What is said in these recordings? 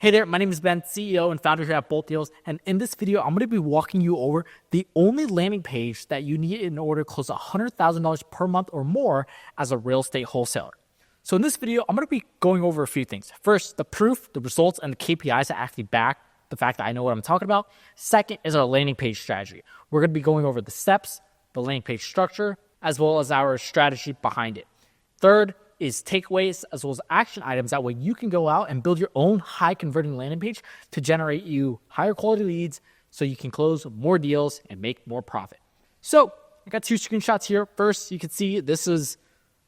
Hey there, my name is Ben, CEO and founder here at Bolt Deals, and in this video, I'm going to be walking you over the only landing page that you need in order to close $100,000 per month or more as a real estate wholesaler. So in this video, I'm going to be going over a few things. First, the proof, the results, and the KPIs that actually back the fact that I know what I'm talking about. Second is our landing page strategy. We're going to be going over the steps, the landing page structure, as well as our strategy behind it. Third is takeaways as well as action items. That way you can go out and build your own high converting landing page to generate you higher quality leads so you can close more deals and make more profit. So I got two screenshots here. First, you can see this is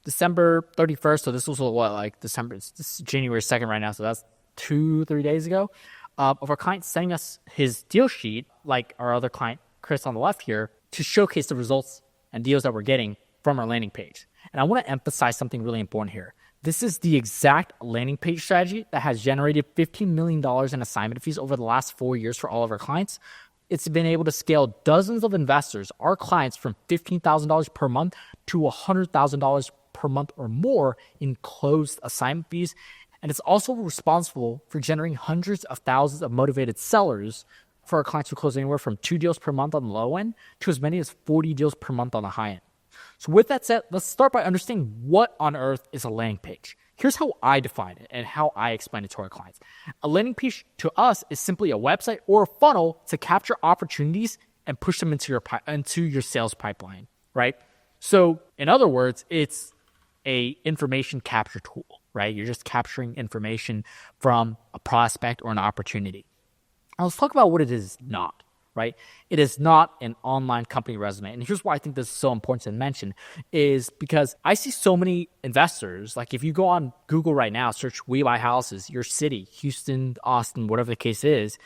December 31st. So this was this is January 2nd right now. So that's 2-3 days ago of our client sending us his deal sheet, like our other client, Chris on the left here, to showcase the results and deals that we're getting from our landing page. And I want to emphasize something really important here. This is the exact landing page strategy that has generated $15 million in assignment fees over the last 4 years for all of our clients. It's been able to scale dozens of investors, our clients, from $15,000 per month to $100,000 per month or more in closed assignment fees. And it's also responsible for generating hundreds of thousands of motivated sellers for our clients who close anywhere from 2 deals per month on the low end to as many as 40 deals per month on the high end. So with that said, let's start by understanding what on earth is a landing page. Here's how I define it and how I explain it to our clients. A landing page to us is simply a website or a funnel to capture opportunities and push them into your sales pipeline, right? So in other words, it's a information capture tool, right? You're just capturing information from a prospect or an opportunity. Now let's talk about what it is not. Right? It is not an online company resume. And here's why I think this is so important to mention is because I see so many investors, like if you go on Google right now, search We Buy Houses, your city, Houston, Austin, whatever the case is,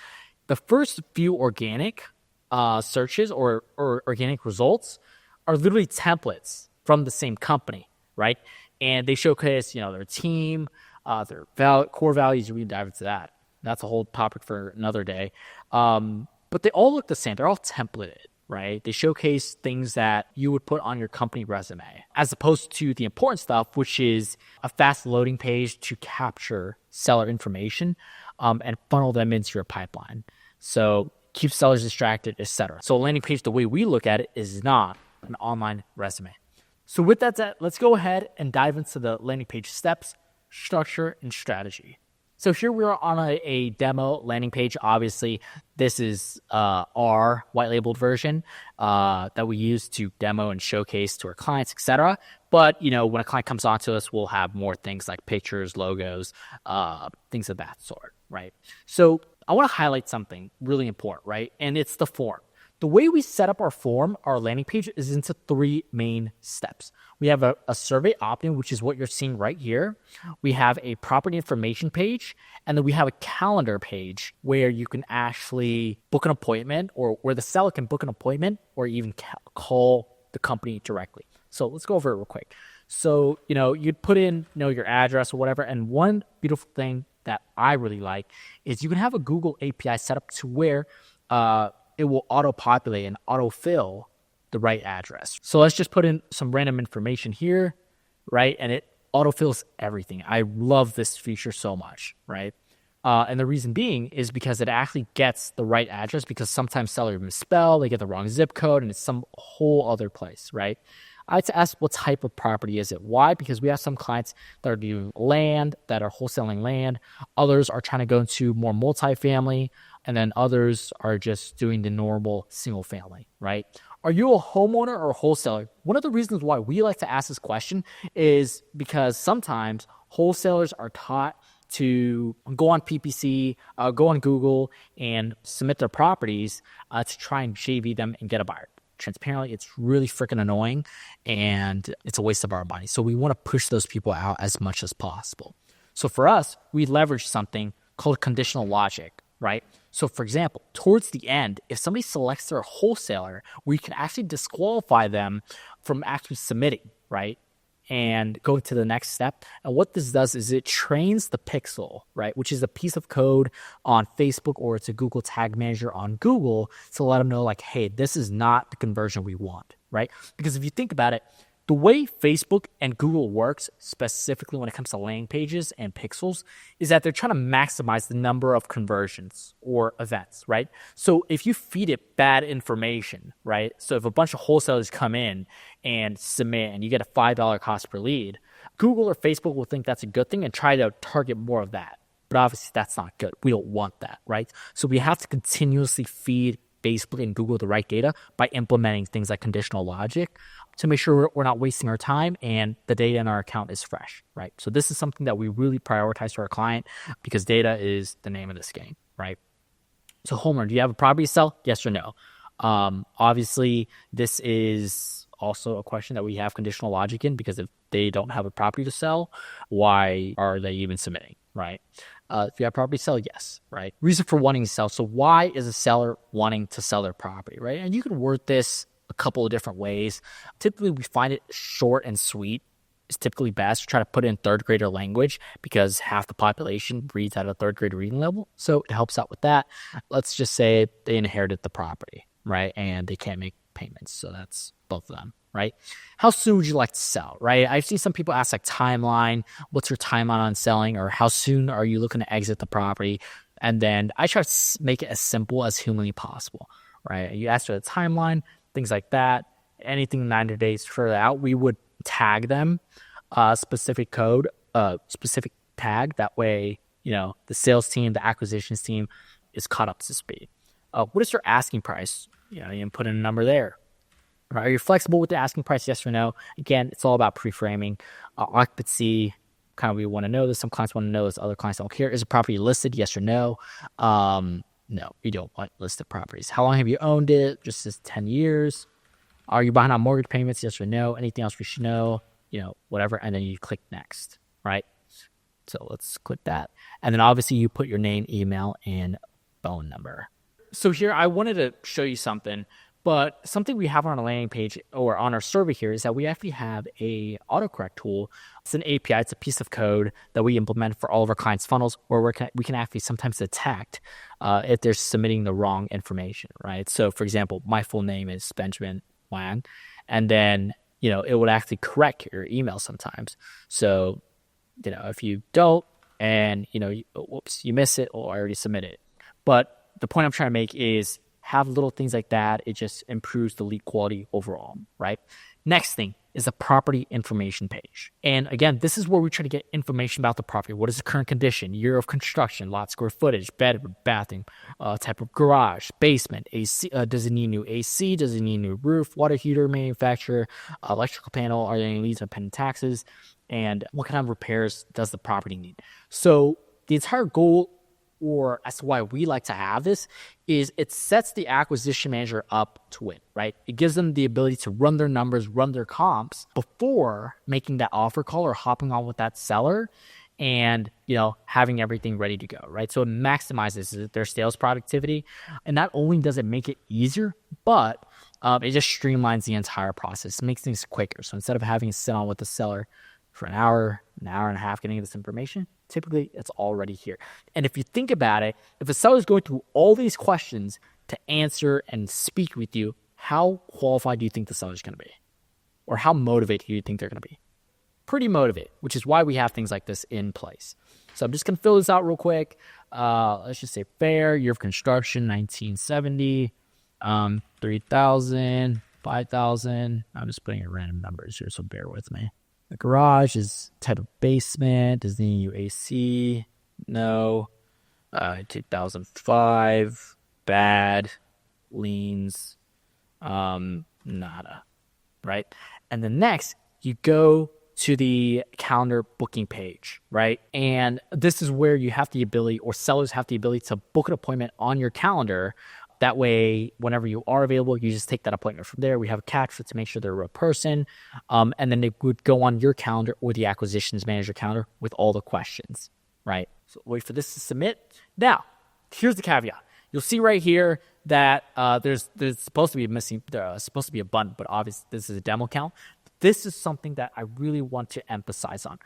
the first few organic searches or organic results are literally templates from the same company, right? And they showcase, their team, their core values. We can dive into that. That's a whole topic for another day. But they all look the same. They're all templated, right? They showcase things that you would put on your company resume, as opposed to the important stuff, which is a fast loading page to capture seller information and funnel them into your pipeline. So keep sellers distracted, etc. So a landing page, the way we look at it, is not an online resume. So with that said, let's go ahead and dive into the landing page steps, structure, and strategy. So here we are on a demo landing page. Obviously, this is our white labeled version that we use to demo and showcase to our clients, etc. But when a client comes on to us, we'll have more things like pictures, logos, things of that sort, right? So I want to highlight something really important, right? And it's the form. The way we set up our form, our landing page, is into 3 main steps. We have a survey opt-in, which is what you're seeing right here. We have a property information page, and then we have a calendar page where you can actually book an appointment, or where the seller can book an appointment or even call the company directly. So let's go over it real quick. So, you'd put in, your address or whatever. And one beautiful thing that I really like is you can have a Google API set up to where it will auto-populate and auto-fill the right address. So let's just put in some random information here, right? And it auto-fills everything. I love this feature so much, right? And the reason being is because it actually gets the right address, because sometimes sellers misspell, they get the wrong zip code, and it's some whole other place, right? I like to ask, what type of property is it? Why? Because we have some clients that are doing land, that are wholesaling land. Others are trying to go into more multifamily, and then others are just doing the normal single family, right? Are you a homeowner or a wholesaler? One of the reasons why we like to ask this question is because sometimes wholesalers are taught to go on PPC, go on Google, and submit their properties to try and JV them and get a buyer. Transparently, it's really freaking annoying, and it's a waste of our money. So we want to push those people out as much as possible. So for us, we leverage something called conditional logic, right? So for example, towards the end, if somebody selects their wholesaler, we can actually disqualify them from actually submitting, right? And go to the next step. And what this does is it trains the pixel, right? Which is a piece of code on Facebook, or it's a Google Tag Manager on Google, to let them know, like, hey, this is not the conversion we want, right? Because if you think about it, The way Facebook and Google works, specifically when it comes to landing pages and pixels, is that they're trying to maximize the number of conversions or events, right? So if you feed it bad information, right? So if a bunch of wholesalers come in and submit and you get a $5 cost per lead, Google or Facebook will think that's a good thing and try to target more of that. But obviously that's not good. We don't want that, right? So we have to continuously feed Facebook and Google the right data by implementing things like conditional logic to make sure we're not wasting our time and the data in our account is fresh, right? So this is something that we really prioritize to our client because data is the name of this game, right? So Homer, do you have a property to sell? Yes or no? Obviously, this is also a question that we have conditional logic in because if they don't have a property to sell, why are they even submitting, right? If you have property to sell, yes, right? Reason for wanting to sell. So why is a seller wanting to sell their property, right? And you can word this a couple of different ways. Typically, we find it short and sweet is typically best. Try to put it in third grader language because half the population reads at a third grade reading level. So it helps out with that. Let's just say they inherited the property, right? And they can't make payments. So that's both of them, right? How soon would you like to sell, right? I've seen some people ask like timeline. What's your timeline on selling? Or how soon are you looking to exit the property? And then I try to make it as simple as humanly possible, right? You ask for the timeline, things like that. Anything 90 days further out, we would tag them specific code, specific tag. That way, the sales team, the acquisitions team is caught up to speed. What is your asking price? You can put in a number there. Are you flexible with the asking price? Yes or no? Again, it's all about pre-framing. Occupancy, kind of we want to know this. Some clients want to know this. Other clients don't care. Is the property listed? Yes or no? No, you don't want listed properties. How long have you owned it? Just as 10 years. Are you behind on mortgage payments? Yes or no? Anything else we should know? Whatever. And then you click next, right? So let's click that. And then obviously you put your name, email, and phone number. So here I wanted to show you something. But something we have on our landing page or on our survey here is that we actually have a autocorrect tool. It's an API. It's a piece of code that we implement for all of our clients' funnels where we can actually sometimes detect if they're submitting the wrong information, right? So, for example, my full name is Benjamin Hoang, and then, it would actually correct your email sometimes. So, if you don't and, you miss it or I already submitted it. But the point I'm trying to make is have little things like that. It just improves the lead quality overall, right? Next thing is the property information page. And again, this is where we try to get information about the property. What is the current condition, year of construction, lot square footage, bedroom, bathroom, type of garage, basement, AC, does it need new AC, does it need new roof, water heater manufacturer, electrical panel, are there any leads on pending taxes, and what kind of repairs does the property need? So the entire goal or as to why we like to have this, is it sets the acquisition manager up to win, right? It gives them the ability to run their numbers, run their comps before making that offer call or hopping on with that seller and, having everything ready to go, right? So it maximizes their sales productivity. And not only does it make it easier, but it just streamlines the entire process. It makes things quicker. So instead of having to sit on with the seller for an hour and a half getting this information, typically it's already here. And if you think about it, if a seller is going through all these questions to answer and speak with you, how qualified do you think the seller is going to be? Or how motivated do you think they're going to be? Pretty motivated, which is why we have things like this in place. So I'm just going to fill this out real quick. Let's just say fair, year of construction, 1970, 3,000, 5,000. I'm just putting in random numbers here, so bear with me. The garage is type of basement. Does it need new AC? No. 2005. Bad. Liens. Nada. Right? And then next, you go to the calendar booking page, right? And this is where you have the ability, or sellers have the ability to book an appointment on your calendar. That way, whenever you are available, you just take that appointment from there. We have a catch to make sure they're a real person. And then they would go on your calendar or the acquisitions manager calendar with all the questions, right? So wait for this to submit. Now, here's the caveat. You'll see right here that there's supposed to be supposed to be a button, but obviously this is a demo account. This is something that I really want to emphasize on.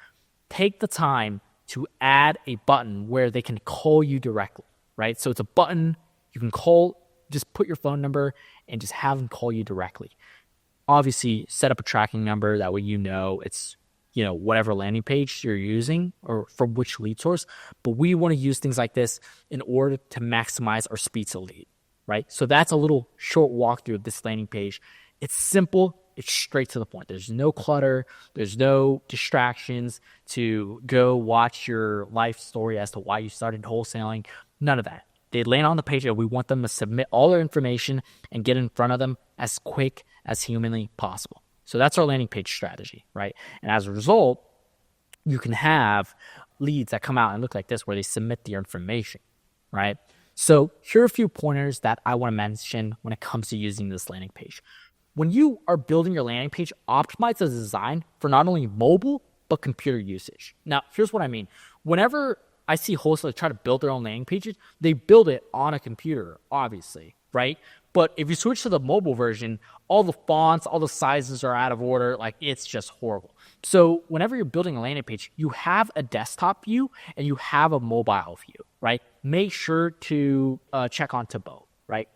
Take the time to add a button where they can call you directly, right? So it's a button you can call. Just put your phone number and just have them call you directly. Obviously, set up a tracking number. That way it's whatever landing page you're using or from which lead source. But we want to use things like this in order to maximize our speed to lead, right? So that's a little short walkthrough of this landing page. It's simple. It's straight to the point. There's no clutter. There's no distractions to go watch your life story as to why you started wholesaling. None of that. They land on the page and we want them to submit all their information and get in front of them as quick as humanly possible. So that's our landing page strategy, right? And as a result, you can have leads that come out and look like this where they submit their information, right? So here are a few pointers that I want to mention when it comes to using this landing page. When you are building your landing page, optimize the design for not only mobile, but computer usage. Now, here's what I mean. Whenever I see wholesalers try to build their own landing pages, they build it on a computer, obviously, right? But if you switch to the mobile version, all the fonts, all the sizes are out of order. Like, it's just horrible. So whenever you're building a landing page, you have a desktop view and you have a mobile view, right? Make sure to check onto both, right?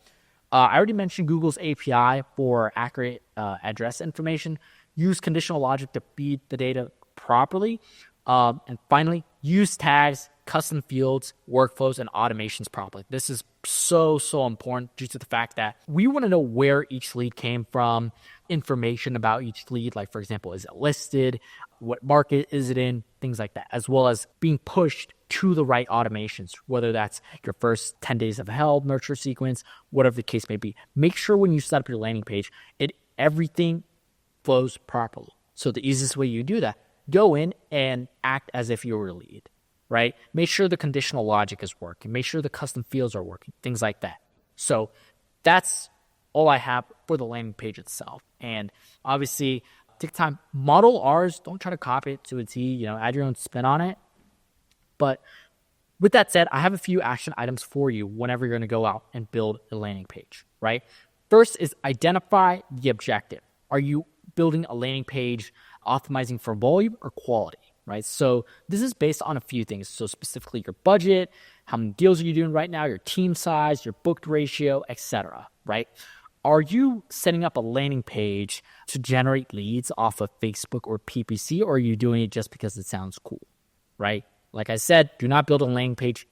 I already mentioned Google's API for accurate address information. Use conditional logic to feed the data properly. And finally, use tags, custom fields, workflows, and automations properly. This is so important due to the fact that we want to know where each lead came from, information about each lead, like, for example, is it listed, what market is it in, things like that, as well as being pushed to the right automations, whether that's your first 10 days of hell nurture sequence, whatever the case may be. Make sure when you set up your landing page, everything flows properly. So the easiest way you do that, go in and act as if you were a lead, right? Make sure the conditional logic is working. Make sure the custom fields are working, things like that. So that's all I have for the landing page itself. And obviously, take time, model ours. Don't try to copy it to a T, add your own spin on it. But with that said, I have a few action items for you whenever you're going to go out and build a landing page, right? First is identify the objective. Are you building a landing page optimizing for volume or quality, right? So this is based on a few things. So specifically your budget, how many deals are you doing right now, your team size, your booked ratio, etc., right? Are you setting up a landing page to generate leads off of Facebook or PPC, or are you doing it just because it sounds cool, right? Like I said, do not build a landing page,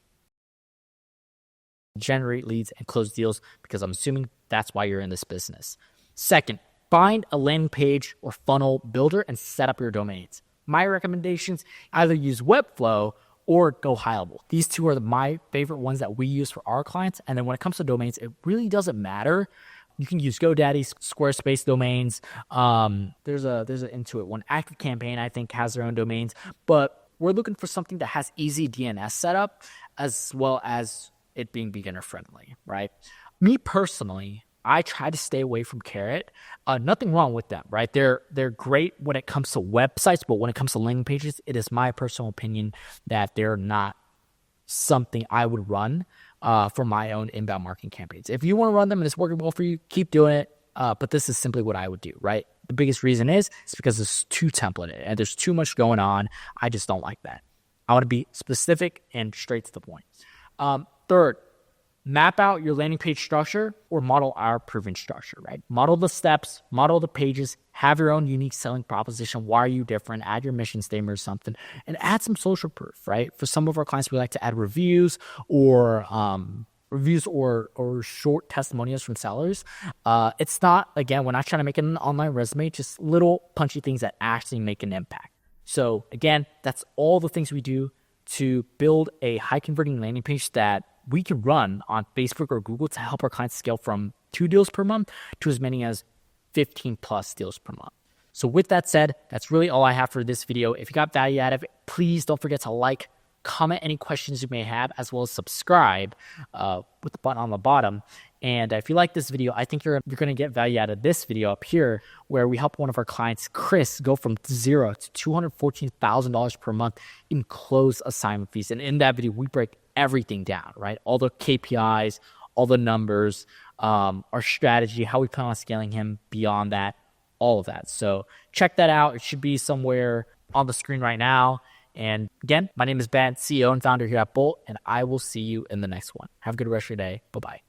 generate leads, and close deals, because I'm assuming that's why you're in this business. Second, find a landing page or funnel builder and set up your domains. My recommendations, either use Webflow or go high level. These two are my favorite ones that we use for our clients. And then when it comes to domains, it really doesn't matter. You can use GoDaddy, Squarespace domains. There's an Intuit one. ActiveCampaign, I think, has their own domains. But we're looking for something that has easy DNS setup as well as it being beginner friendly, right? Me personally, I try to stay away from Carrot. Nothing wrong with them, right? They're great when it comes to websites, but when it comes to landing pages, it is my personal opinion that they're not something I would run for my own inbound marketing campaigns. If you want to run them and it's working well for you, keep doing it. But this is simply what I would do, right? The biggest reason is because it's too templated and there's too much going on. I just don't like that. I want to be specific and straight to the point. Third, map out your landing page structure or model our proven structure, right? Model the steps, model the pages, have your own unique selling proposition. Why are you different? Add your mission statement or something, and add some social proof, right? For some of our clients, we like to add reviews or short testimonials from sellers. It's not, again, we're not trying to make it an online resume, just little punchy things that actually make an impact. So again, that's all the things we do to build a high converting landing page that we can run on Facebook or Google to help our clients scale from 2 deals per month to as many as 15 plus deals per month. So with that said, that's really all I have for this video. If you got value out of it, please don't forget to like, comment any questions you may have, as well as subscribe with the button on the bottom. And if you like this video, I think you're going to get value out of this video up here, where we help one of our clients, Chris, go from $0 to $214,000 per month in closed assignment fees. And in that video, we break everything down, right? All the KPIs, all the numbers, our strategy, how we plan on scaling him beyond that, all of that. So check that out. It should be somewhere on the screen right now. And again, my name is Ben, CEO and founder here at Bolt, and I will see you in the next one. Have a good rest of your day. Bye-bye.